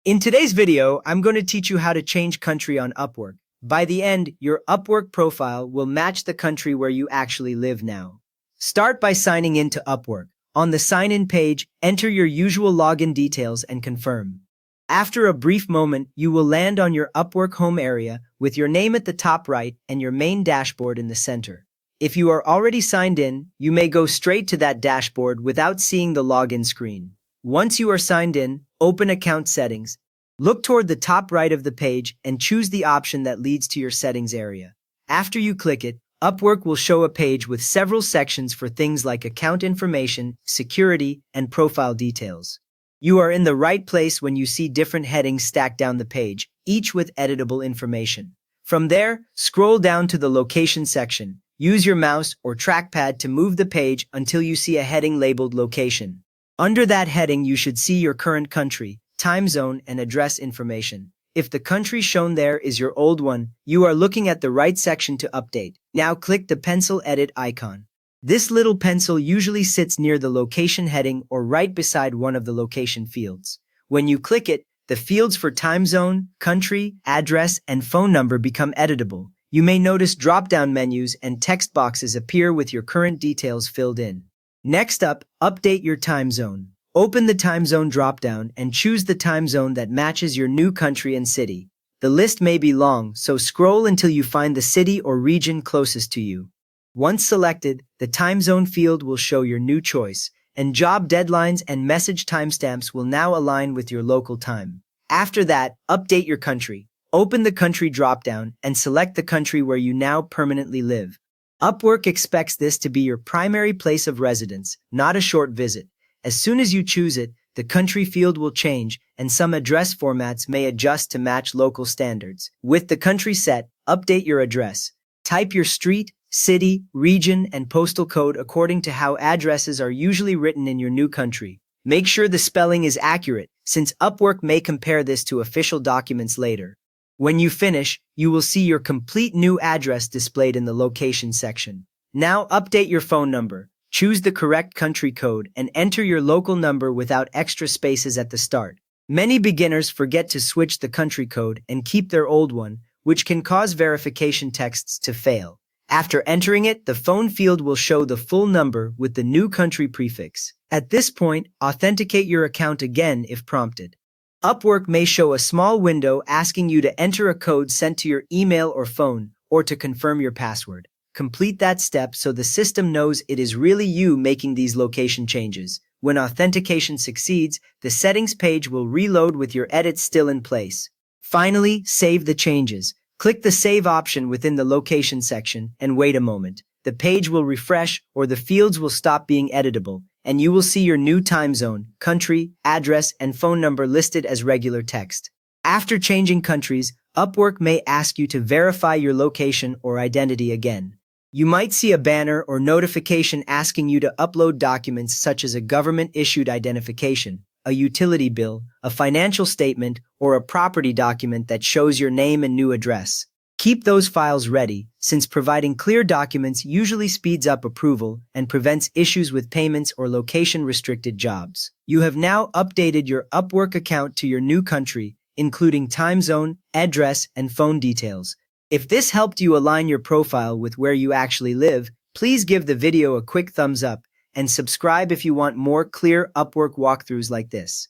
In today's video, I'm going to teach you how to change country on Upwork. By the end, your Upwork profile will match the country where you actually live now. Start by signing in to Upwork. On the sign-in page, enter your usual login details and confirm. After a brief moment, you will land on your Upwork home area with your name at the top right and your main dashboard in the center. If you are already signed in, you may go straight to that dashboard without seeing the login screen. Once you are signed in, open Account Settings. Look toward the top right of the page and choose the option that leads to your settings area. After you click it, Upwork will show a page with several sections for things like account information, security, and profile details. You are in the right place when you see different headings stacked down the page, each with editable information. From there, scroll down to the location section. Use your mouse or trackpad to move the page until you see a heading labeled Location. Under that heading, you should see your current country, time zone, and address information. If the country shown there is your old one, you are looking at the right section to update. Now click the pencil edit icon. This little pencil usually sits near the location heading or right beside one of the location fields. When you click it, the fields for time zone, country, address, and phone number become editable. You may notice drop-down menus and text boxes appear with your current details filled in. Next up, update your time zone. Open the time zone dropdown and choose the time zone that matches your new country and city. The list may be long, so scroll until you find the city or region closest to you. Once selected, the time zone field will show your new choice, and job deadlines and message timestamps will now align with your local time. After that, update your country. Open the country dropdown and select the country where you now permanently live. Upwork expects this to be your primary place of residence, not a short visit. As soon as you choose it, the country field will change and some address formats may adjust to match local standards. With the country set, update your address. Type your street, city, region, and postal code according to how addresses are usually written in your new country. Make sure the spelling is accurate, since Upwork may compare this to official documents later. When you finish, you will see your complete new address displayed in the location section. Now update your phone number. Choose the correct country code and enter your local number without extra spaces at the start. Many beginners forget to switch the country code and keep their old one, which can cause verification texts to fail. After entering it, the phone field will show the full number with the new country prefix. At this point, authenticate your account again if prompted. Upwork may show a small window asking you to enter a code sent to your email or phone, or to confirm your password. Complete that step so the system knows it is really you making these location changes. When authentication succeeds, the settings page will reload with your edits still in place. Finally, save the changes. Click the Save option within the location section and wait a moment. The page will refresh or the fields will stop being editable, and you will see your new time zone, country, address, and phone number listed as regular text. After changing countries, Upwork may ask you to verify your location or identity again. You might see a banner or notification asking you to upload documents such as a government-issued identification, a utility bill, a financial statement, or a property document that shows your name and new address. Keep those files ready, since providing clear documents usually speeds up approval and prevents issues with payments or location-restricted jobs. You have now updated your Upwork account to your new country, including time zone, address, and phone details. If this helped you align your profile with where you actually live, please give the video a quick thumbs up and subscribe if you want more clear Upwork walkthroughs like this.